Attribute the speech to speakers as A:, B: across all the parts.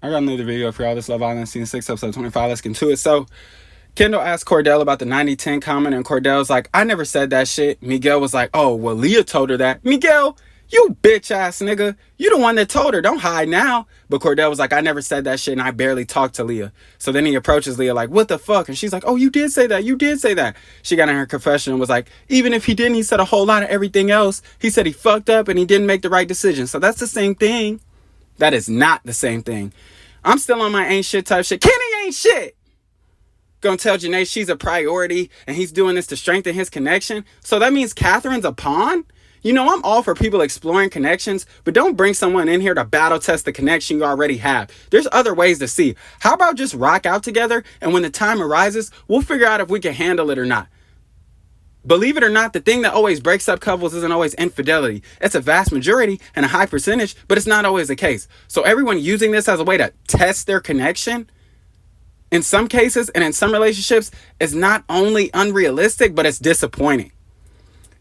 A: I got another video for y'all. This Love Island Season 6, Episode 25. Let's get into it. So, Kendall asked Cordell about the 90-10 comment, and Cordell's like, I never said that shit. Miguel was like, oh, well, Leah told her that. Miguel, you bitch-ass nigga. You the one that told her. Don't hide now. But Cordell was like, I never said that shit, and I barely talked to Leah. So then he approaches Leah like, what the fuck? And she's like, oh, you did say that. You did say that. She got in her confession and was like, even if he didn't, he said a whole lot of everything else. He said he fucked up and he didn't make the right decision. So that's the same thing. That is not the same thing. I'm still on my ain't shit type shit. Kenny ain't shit. Gonna tell Janae she's a priority and he's doing this to strengthen his connection. So that means Catherine's a pawn? You know, I'm all for people exploring connections, but don't bring someone in here to battle test the connection you already have. There's other ways to see. How about just rock out together, and when the time arises, we'll figure out if we can handle it or not. Believe it or not, the thing that always breaks up couples isn't always infidelity. It's a vast majority and a high percentage, but it's not always the case. So everyone using this as a way to test their connection, in some cases and in some relationships, is not only unrealistic, but it's disappointing.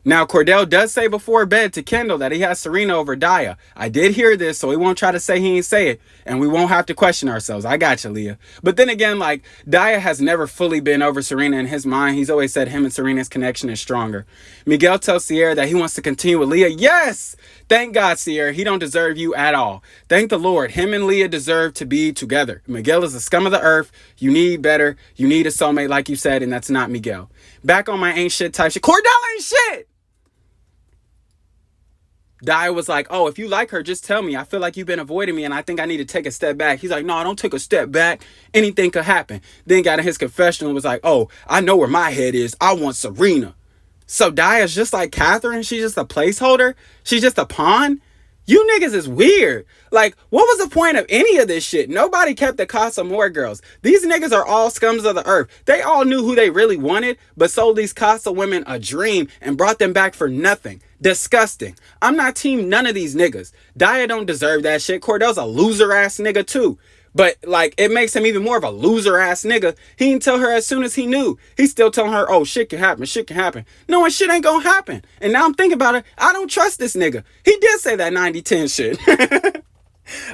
A: Now, Cordell does say before bed to Kendall that he has Serena over Daya. I did hear this, so he won't try to say he ain't say it, and we won't have to question ourselves. I got you, Leah. But then again, like, Daya has never fully been over Serena in his mind. He's always said him and Serena's connection is stronger. Miguel tells Sierra that he wants to continue with Leah. Yes! Thank God, Sierra. He don't deserve you at all. Thank the Lord. Him and Leah deserve to be together. Miguel is the scum of the earth. You need better. You need a soulmate, like you said, and that's not Miguel. Back on my ain't shit type shit. Cordell ain't shit! Daya was like, oh, if you like her, just tell me. I feel like you've been avoiding me and I think I need to take a step back. He's like, no, don't take a step back. Anything could happen. Then got in his confessional and was like, oh, I know where my head is. I want Serena. So Daya's just like Catherine. She's just a placeholder. She's just a pawn. You niggas is weird. Like, what was the point of any of this shit? Nobody kept the Casa Amor girls. These niggas are all scums of the earth. They all knew who they really wanted, but sold these Casa women a dream and brought them back for nothing. Disgusting. I'm not team none of these niggas. Daya don't deserve that shit. Cordell's a loser ass nigga too. But, like, it makes him even more of a loser-ass nigga. He didn't tell her as soon as he knew. He's still telling her, oh, shit can happen, shit can happen. Knowing shit ain't gonna happen. And now I'm thinking about it, I don't trust this nigga. He did say that 90-10 shit.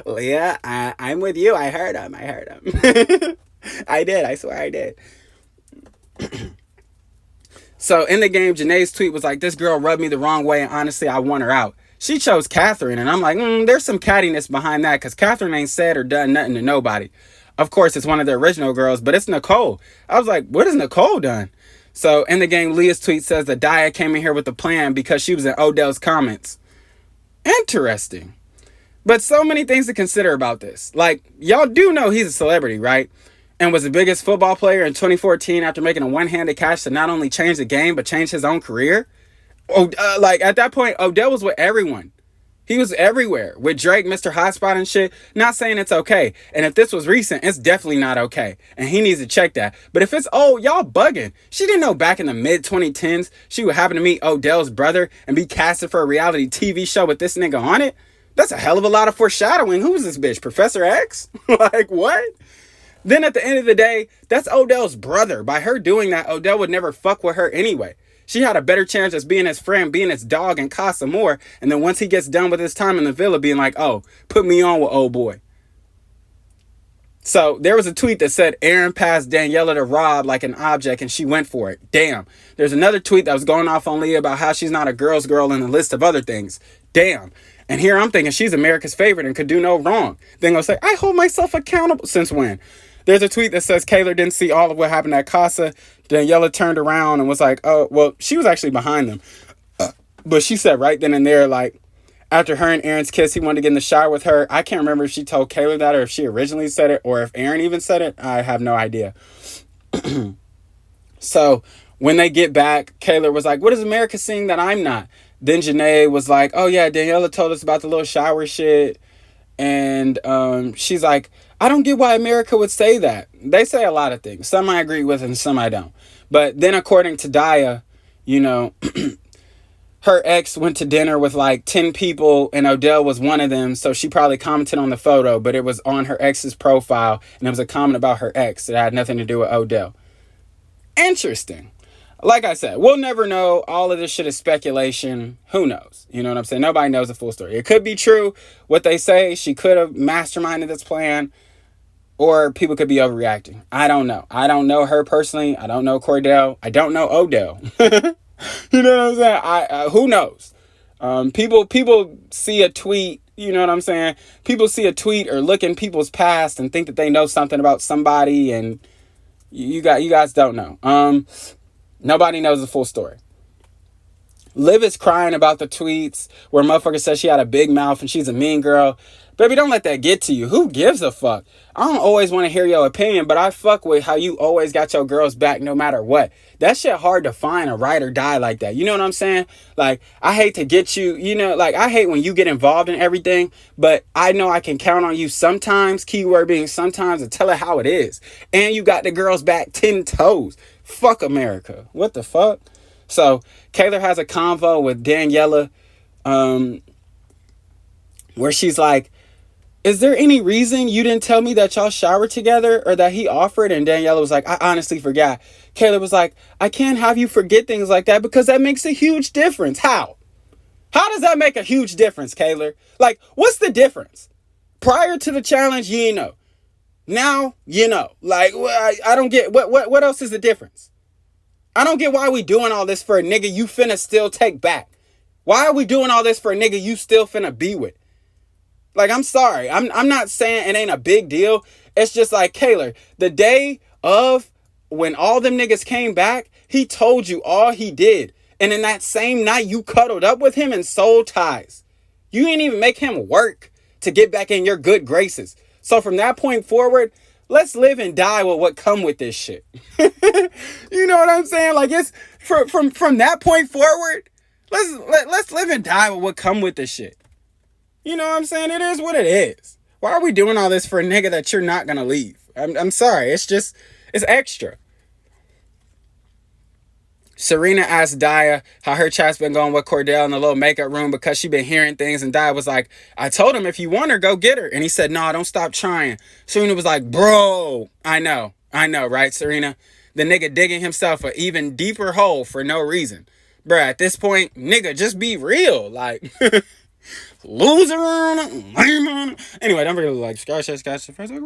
A: Leah, I'm with you. I heard him. I did. I swear I did. So, in the game, Janae's tweet was like, this girl rubbed me the wrong way, and honestly, I want her out. She chose Catherine, and I'm like, there's some cattiness behind that, because Catherine ain't said or done nothing to nobody. Of course, it's one of the original girls, but it's Nicole. I was like, what has Nicole done? So, in the game, Leah's tweet says that Daya came in here with a plan because she was in Odell's comments. Interesting. But so many things to consider about this. Like, y'all do know he's a celebrity, right? And was the biggest football player in 2014 after making a one-handed catch to not only change the game, but change his own career. Like, at that point, Odell was with everyone. He was everywhere with Drake, Mr. Hotspot and shit. Not saying it's okay. And if this was recent, it's definitely not okay. And he needs to check that. But if it's old, y'all bugging. She didn't know back in the mid-2010s she would happen to meet Odell's brother and be casted for a reality TV show with this nigga on it. That's a hell of a lot of foreshadowing. Who is this bitch? Professor X? Like, what? Then at the end of the day, that's Odell's brother. By her doing that, Odell would never fuck with her anyway. She had a better chance as being his friend, being his dog, and Casa Amor. And then once he gets done with his time in the villa, being like, oh, put me on with old boy. So there was a tweet that said Aaron passed Daniela to Rob like an object and she went for it. Damn. There's another tweet that was going off on Leah about how she's not a girl's girl in a list of other things. Damn. And here I'm thinking she's America's favorite and could do no wrong. Then gonna say, I hold myself accountable. Since when? There's a tweet that says Kaylor didn't see all of what happened at Casa. Daniela turned around and was like, oh, well, she was actually behind them. But she said right then and there, like, after her and Aaron's kiss, he wanted to get in the shower with her. I can't remember if she told Kaylor that or if she originally said it or if Aaron even said it. I have no idea. So when they get back, Kaylor was like, what is America seeing that I'm not? Then Janae was like, oh, yeah, Daniela told us about the little shower shit. And she's like, I don't get why America would say that. They say a lot of things. Some I agree with and some I don't. But then according to Daya, you know, her ex went to dinner with like 10 people and Odell was one of them. So she probably commented on the photo, but it was on her ex's profile. And it was a comment about her ex that had nothing to do with Odell. Interesting. Like I said, we'll never know. All of this shit is speculation. Who knows? You know what I'm saying? Nobody knows the full story. It could be true what they say. She could have masterminded this plan. Or people could be overreacting. I don't know. I don't know her personally. I don't know Cordell. I don't know Odell. You know what I'm saying? Who knows? People see a tweet. You know what I'm saying? People see a tweet or look in people's past and think that they know something about somebody, and you guys don't know. Nobody knows the full story. Liv is crying about the tweets where motherfucker says she had a big mouth and she's a mean girl. Baby, don't let that get to you. Who gives a fuck? I don't always want to hear your opinion, but I fuck with how you always got your girls back no matter what. That shit hard to find a ride or die like that. You know what I'm saying? Like, I hate to get you, like, I hate when you get involved in everything, but I know I can count on you sometimes, keyword being sometimes, to tell it how it is. And you got the girls back 10 toes. Fuck America. What the fuck? So, Kayla has a convo with Daniela, where she's like, is there any reason you didn't tell me that y'all showered together or that he offered? And Daniela was like, I honestly forgot. Kayla was like, I can't have you forget things like that because that makes a huge difference. How? How does that make a huge difference, Kayla? Like, what's the difference? Prior to the challenge, you know. Now, you know. Like, I don't get, what else is the difference? I don't get why we doing all this for a nigga you finna still take back. Why are we doing all this for a nigga you still finna be with? Like, I'm sorry. I'm not saying it ain't a big deal. It's just like, Kayla, the day of when all them niggas came back, he told you all he did. And in that same night, you cuddled up with him in soul ties. You didn't even make him work to get back in your good graces. So from that point forward, let's live and die with what come with this shit. You know what I'm saying? Like, it's from that point forward, let's live and die with what come with this shit. You know what I'm saying? It is what it is. Why are we doing all this for a nigga that you're not gonna leave? I'm sorry. It's extra. Serena asked Daya how her chat's been going with Cordell in the little makeup room because she been hearing things, and Daya was like, I told him if you want her, go get her. And he said, no, don't stop trying. Serena was like, bro, I know, right, Serena? The nigga digging himself an even deeper hole for no reason. Bruh, at this point, nigga, just be real. Like, loser. Anyway, don't forget to like, subscribe, share,